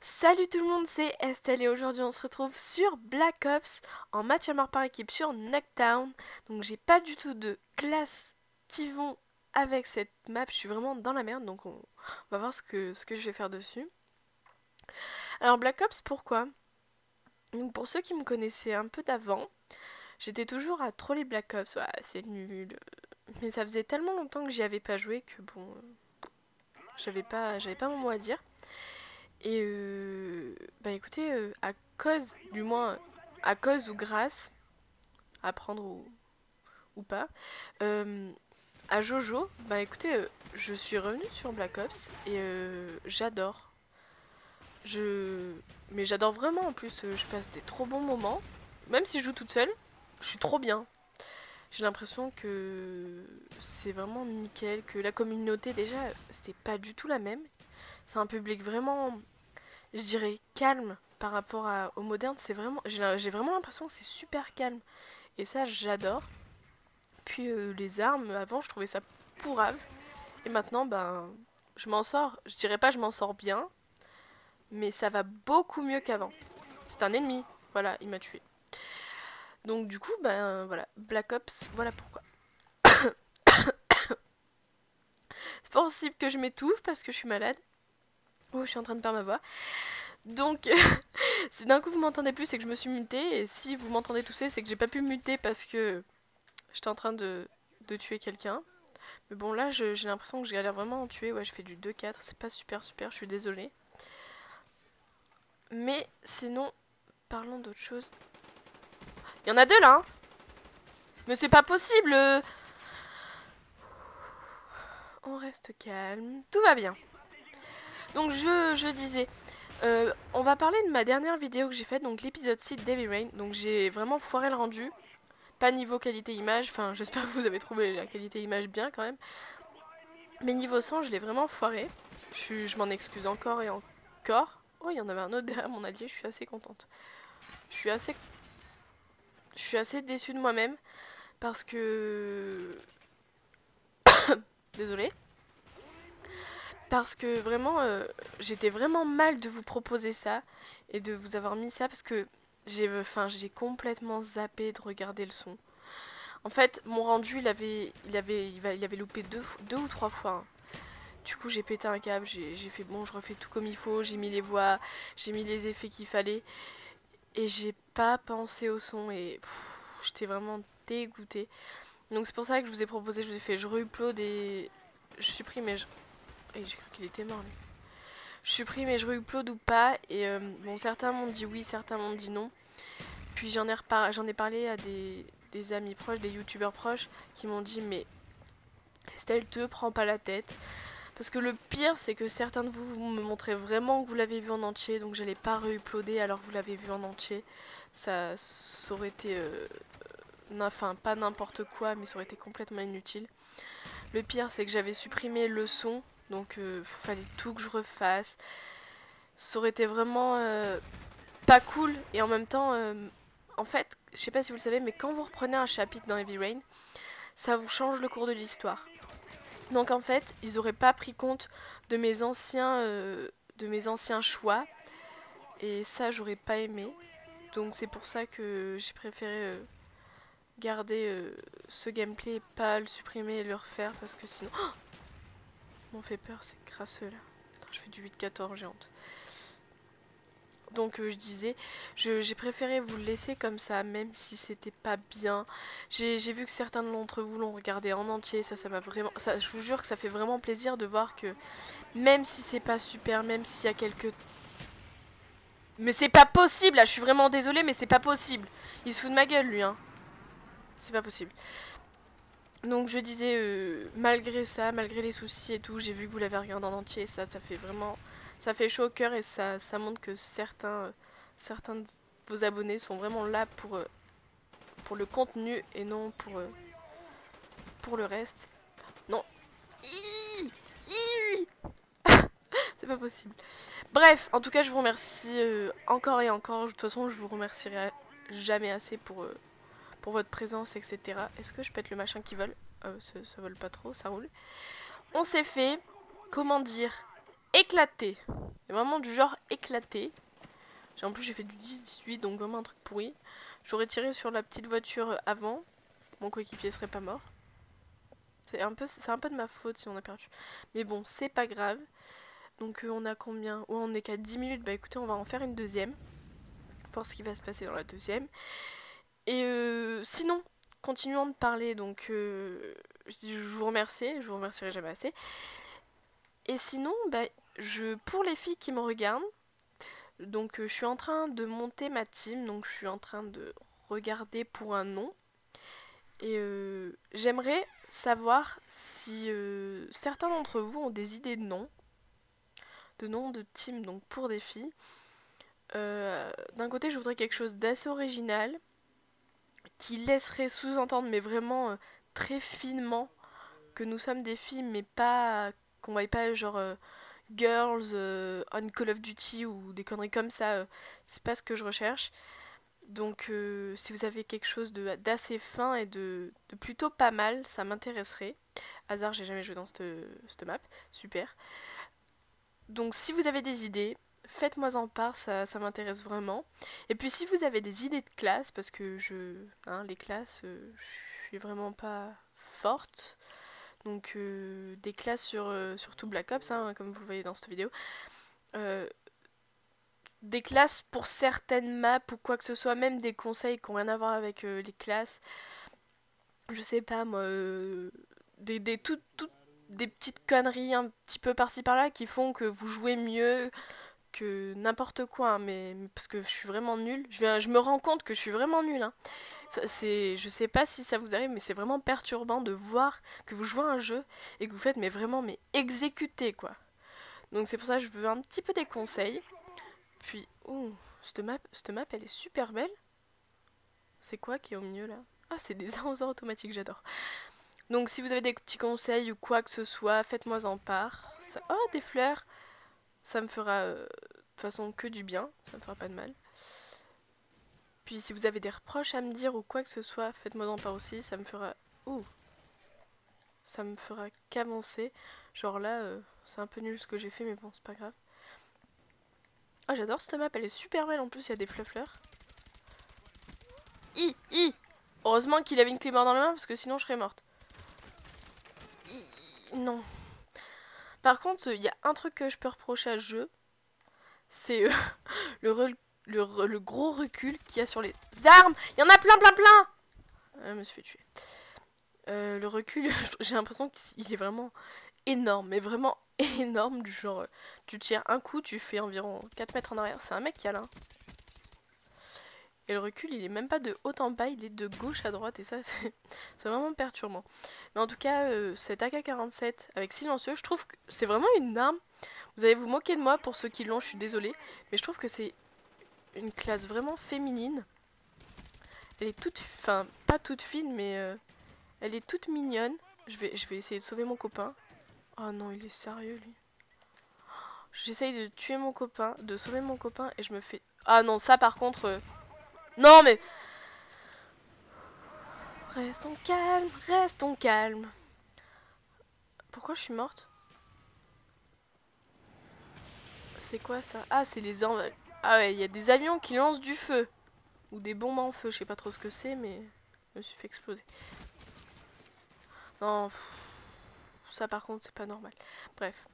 Salut tout le monde, c'est Estelle et aujourd'hui on se retrouve sur Black Ops en match à mort par équipe sur Knockdown. Donc j'ai pas du tout de classes qui vont avec cette map, je suis vraiment dans la merde donc on va voir ce que je vais faire dessus. Alors Black Ops pourquoi? Donc pour ceux qui me connaissaient un peu d'avant, j'étais toujours à troller Black Ops, ouais, c'est nul. Mais ça faisait tellement longtemps que j'y avais pas joué que bon, j'avais pas mon mot à dire. Et bah écoutez, à cause, du moins à cause ou grâce, à prendre ou pas, euh, à Jojo, bah écoutez, je suis revenue sur Black Ops et j'adore. Je... Mais j'adore vraiment en plus, je passe des trop bons moments. Même si je joue toute seule, je suis trop bien. J'ai l'impression que c'est vraiment nickel, que la communauté déjà, c'est pas du tout la même. C'est un public vraiment, je dirais, calme par rapport au moderne. C'est vraiment, j'ai vraiment l'impression que c'est super calme. Et ça, j'adore. Puis les armes, avant, je trouvais ça pourrave. Et maintenant, ben, je m'en sors. Je dirais pas je m'en sors bien, mais ça va beaucoup mieux qu'avant. C'est un ennemi. Voilà, il m'a tué. Donc du coup, ben voilà, Black Ops, voilà pourquoi. C'est possible que je m'étouffe parce que je suis malade. Oh, je suis en train de perdre ma voix. Donc, si d'un coup vous m'entendez plus, c'est que je me suis mutée. Et si vous m'entendez tousser, c'est que j'ai pas pu muter parce que j'étais en train de tuer quelqu'un. Mais bon, là, j'ai l'impression que je galère vraiment à en tuer. Ouais, je fais du 2-4. C'est pas super, je suis désolée. Mais sinon, parlons d'autre chose. Il y en a deux là, hein. Mais c'est pas possible. On reste calme. Tout va bien. Donc, je disais. On va parler de ma dernière vidéo que j'ai faite, donc l'épisode 6 de Devil Rain. Donc j'ai vraiment foiré le rendu. Pas niveau qualité image, enfin j'espère que vous avez trouvé la qualité image bien quand même. Mais niveau son, je l'ai vraiment foiré. Je m'en excuse encore et encore. Oh, il y en avait un autre derrière mon allié, je suis assez contente. Je suis assez, je suis assez déçue de moi-même parce que... Désolée. Parce que vraiment, j'étais vraiment mal de vous proposer ça et de vous avoir mis ça parce que j'ai complètement zappé de regarder le son. En fait, mon rendu, il avait loupé deux ou trois fois, hein. Du coup, j'ai pété un câble, j'ai fait bon, je refais tout comme il faut, j'ai mis les voix, j'ai mis les effets qu'il fallait, et j'ai pas pensé au son, et j'étais vraiment dégoûtée. Donc c'est pour ça que je vous ai proposé, je vous ai fait, je re-upload et je supprime, et j'ai cru qu'il était mort, lui. Je supprime et je re-upload ou pas, et bon, certains m'ont dit oui, certains m'ont dit non. Puis j'en ai parlé à des amis proches, des youtubeurs proches, qui m'ont dit mais Estelle, te prends pas la tête. Parce que le pire, c'est que certains de vous me montraient vraiment que vous l'avez vu en entier, donc j'allais pas re-uploader alors que vous l'avez vu en entier. Ça aurait été... enfin, pas n'importe quoi, mais ça aurait été complètement inutile. Le pire, c'est que j'avais supprimé le son, donc fallait tout que je refasse. Ça aurait été vraiment pas cool, et en même temps... en fait, je sais pas si vous le savez, mais quand vous reprenez un chapitre dans Heavy Rain, ça vous change le cours de l'histoire. Donc en fait, ils auraient pas pris compte de mes anciens choix. Et ça, j'aurais pas aimé. Donc c'est pour ça que j'ai préféré garder ce gameplay et pas le supprimer et le refaire. Parce que sinon... Oh, m'en fait peur, c'est crasseux là. Attends, je fais du 8-14, j'ai honte. Donc je disais, j'ai préféré vous le laisser comme ça, même si c'était pas bien. J'ai vu que certains d'entre vous l'ont regardé en entier, ça m'a vraiment... Ça, je vous jure que ça fait vraiment plaisir de voir que même si c'est pas super, même s'il y a quelques... Mais c'est pas possible là, je suis vraiment désolée, mais c'est pas possible. Il se fout de ma gueule lui, hein. C'est pas possible. Donc je disais, malgré ça, malgré les soucis et tout, j'ai vu que vous l'avez regardé en entier, et ça fait vraiment... Ça fait chaud au cœur et ça montre que certains de vos abonnés sont vraiment là pour le contenu et non pour le reste. Non. C'est pas possible. Bref, en tout cas, je vous remercie encore et encore. De toute façon, je vous remercierai jamais assez pour votre présence, etc. Est-ce que je pète le machin qui vole? Ça vole pas trop, ça roule. On s'est fait, comment dire, éclaté. C'est vraiment du genre éclaté. En plus j'ai fait du 10-18, donc vraiment un truc pourri. J'aurais tiré sur la petite voiture avant. Mon coéquipier serait pas mort. C'est un peu de ma faute si on a perdu. Mais bon, c'est pas grave. Donc on a combien? Ouais, on est qu'à 10 minutes. Bah écoutez, on va en faire une deuxième. Voir ce qui va se passer dans la deuxième. Et sinon, continuons de parler. Donc je vous remercie. Je vous remercierai jamais assez. Et sinon, bah, pour les filles qui me regardent, donc je suis en train de monter ma team. Donc je suis en train de regarder pour un nom. Et j'aimerais savoir si certains d'entre vous ont des idées de noms de team donc pour des filles. D'un côté, je voudrais quelque chose d'assez original qui laisserait sous-entendre, mais vraiment très finement, que nous sommes des filles, mais pas qu'on voit pas genre girls on Call of Duty ou des conneries comme ça. C'est pas ce que je recherche. Donc si vous avez quelque chose d'assez fin et de plutôt pas mal, ça m'intéresserait. Hasard, j'ai jamais joué dans cette map, super. Donc si vous avez des idées, faites-moi en part, ça m'intéresse vraiment. Et puis si vous avez des idées de classe, parce que les classes, je suis vraiment pas forte. Donc des classes sur tout Black Ops, comme vous le voyez dans cette vidéo. Des classes pour certaines maps ou quoi que ce soit, même des conseils qui n'ont rien à voir avec les classes. Je sais pas moi, des petites conneries un petit peu par-ci par-là qui font que vous jouez mieux que n'importe quoi, mais parce que je suis vraiment nulle. Je me rends compte que je suis vraiment nulle. Je sais pas si ça vous arrive, mais c'est vraiment perturbant de voir que vous jouez à un jeu et que vous faites mais vraiment exécuter quoi. Donc c'est pour ça que je veux un petit peu des conseils. Puis, cette map, elle est super belle. C'est quoi qui est au milieu là? Ah, c'est des arroseurs automatiques, j'adore. Donc, si vous avez des petits conseils ou quoi que ce soit, faites-moi en part. Oh, des fleurs! Ça me fera de toute façon que du bien, ça me fera pas de mal. Puis, si vous avez des reproches à me dire ou quoi que ce soit, faites-moi en part aussi, ça me fera. Ça me fera qu'avancer. Genre là, c'est un peu nul ce que j'ai fait, mais bon, c'est pas grave. Ah, j'adore cette map, elle est super belle en plus, il y a des fleurs. Heureusement qu'il avait une clé mort dans la main parce que sinon je serais morte. Non. Par contre, il y a un truc que je peux reprocher à ce jeu, c'est le gros recul qu'il y a sur les armes. Il y en a plein. Ah, je me suis fait tuer. Le recul, j'ai l'impression qu'il est vraiment énorme, mais vraiment énorme, du genre, tu tires un coup, tu fais environ 4 mètres en arrière. C'est un mec qui a là. Et le recul, il est même pas de haut en bas, il est de gauche à droite. Et ça, c'est vraiment perturbant. Mais en tout cas, cet AK-47 avec silencieux, je trouve que c'est vraiment une arme. Vous allez vous moquer de moi pour ceux qui l'ont, je suis désolée. Mais je trouve que c'est une classe vraiment féminine. Elle est toute... Enfin, pas toute fine, mais elle est toute mignonne. Je vais essayer de sauver mon copain. Oh non, il est sérieux, lui. J'essaye de tuer mon copain, de sauver mon copain, et je me fais... Ah non, ça par contre... Non, mais... Restons calmes. Pourquoi je suis morte? C'est quoi ça? Ah, c'est les envols. Ah ouais, il y a des avions qui lancent du feu. Ou des bombes en feu, je sais pas trop ce que c'est, mais je me suis fait exploser. Non, ça par contre, c'est pas normal. Bref.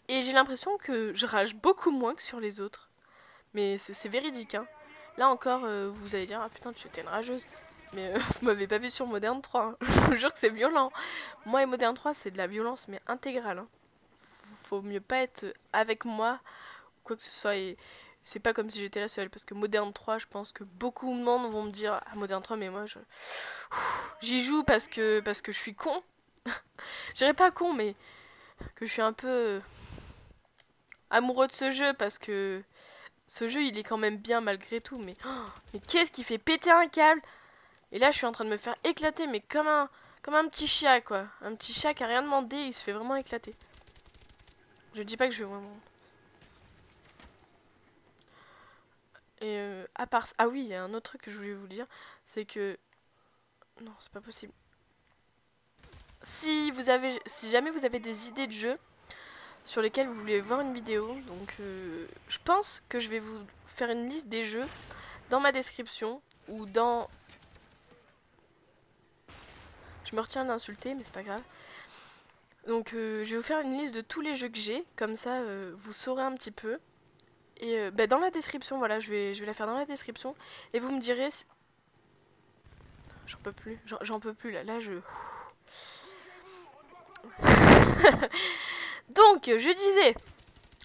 Et j'ai l'impression que je rage beaucoup moins que sur les autres. Mais c'est véridique, hein. Là encore, vous allez dire, ah putain, tu étais une rageuse. Mais vous m'avez pas vu sur Modern 3. Hein. Je vous jure que c'est violent. Moi et Modern 3, c'est de la violence, mais intégrale. Hein. Faut mieux pas être avec moi, quoi que ce soit. Et c'est pas comme si j'étais la seule. Parce que Modern 3, je pense que beaucoup de monde vont me dire, ah, Modern 3, mais moi, j'y joue parce que je suis con. Je dirais pas con, mais que je suis un peu amoureux de ce jeu parce que ce jeu il est quand même bien malgré tout. Mais qu'est-ce qui fait péter un câble? Et là je suis en train de me faire éclater, mais comme un petit chat quoi. Un petit chat qui a rien demandé, il se fait vraiment éclater. Je dis pas que je vais vraiment... Et à part ça... Ah oui, il y a un autre truc que je voulais vous dire. C'est que... Non, c'est pas possible. Si jamais vous avez des idées de jeu, sur lesquels vous voulez voir une vidéo. Donc je pense que je vais vous faire une liste des jeux dans ma description ou dans... Je me retiens d'insulter, mais c'est pas grave. Donc je vais vous faire une liste de tous les jeux que j'ai, comme ça vous saurez un petit peu. Et dans la description, voilà, je vais la faire dans la description. Et vous me direz... J'en peux plus, j'en peux plus là, je... Donc, je disais,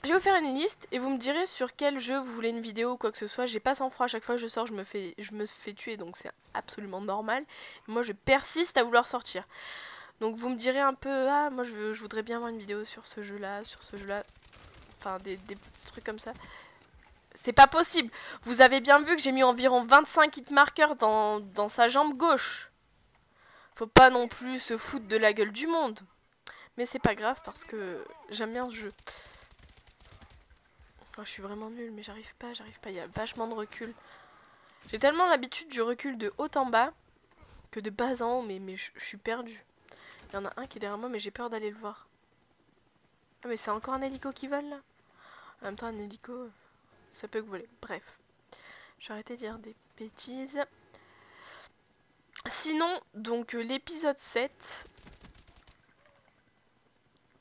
je vais vous faire une liste et vous me direz sur quel jeu vous voulez une vidéo ou quoi que ce soit. J'ai pas sang-froid, à chaque fois que je sors, je me fais tuer, donc c'est absolument normal. Moi, je persiste à vouloir sortir. Donc, vous me direz un peu, ah, moi, je voudrais bien avoir une vidéo sur ce jeu-là, enfin, des petits trucs comme ça. C'est pas possible. Vous avez bien vu que j'ai mis environ 25 hitmarkers dans sa jambe gauche. Faut pas non plus se foutre de la gueule du monde. Mais c'est pas grave parce que j'aime bien ce jeu. Oh, je suis vraiment nulle, mais j'arrive pas. Il y a vachement de recul. J'ai tellement l'habitude du recul de haut en bas que de bas en haut, mais je suis perdue. Il y en a un qui est derrière moi, mais j'ai peur d'aller le voir. Ah, mais c'est encore un hélico qui vole là. En même temps, un hélico, ça peut que voler. Bref, je vais arrêter de dire des bêtises. Sinon, donc l'épisode 7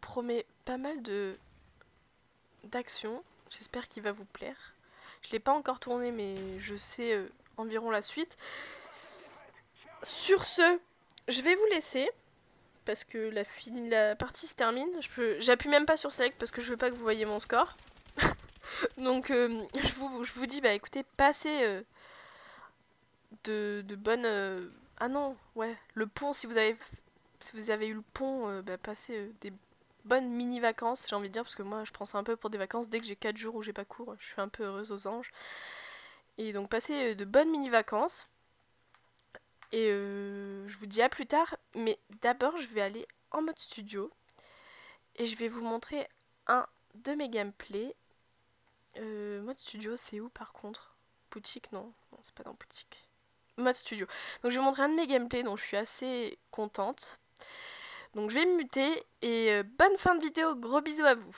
promet pas mal d'action. J'espère qu'il va vous plaire. Je l'ai pas encore tourné, mais je sais environ la suite. Sur ce, je vais vous laisser parce que la partie se termine. J'appuie même pas sur select parce que je veux pas que vous voyez mon score. Donc je vous dis, bah écoutez, passez de bonnes... Ah non, ouais, le pont, si vous avez eu le pont, bah passez des bonnes mini-vacances, j'ai envie de dire, parce que moi je prends ça un peu pour des vacances. Dès que j'ai 4 jours où j'ai pas cours, je suis un peu heureuse aux anges. Et donc passez de bonnes mini-vacances. Et je vous dis à plus tard, mais d'abord je vais aller en mode studio. Et je vais vous montrer un de mes gameplays. Mode studio, c'est où par contre? Boutique, non, c'est pas dans boutique. Mode studio. Donc je vais vous montrer un de mes gameplays dont je suis assez contente. Donc je vais me muter et bonne fin de vidéo, gros bisous à vous.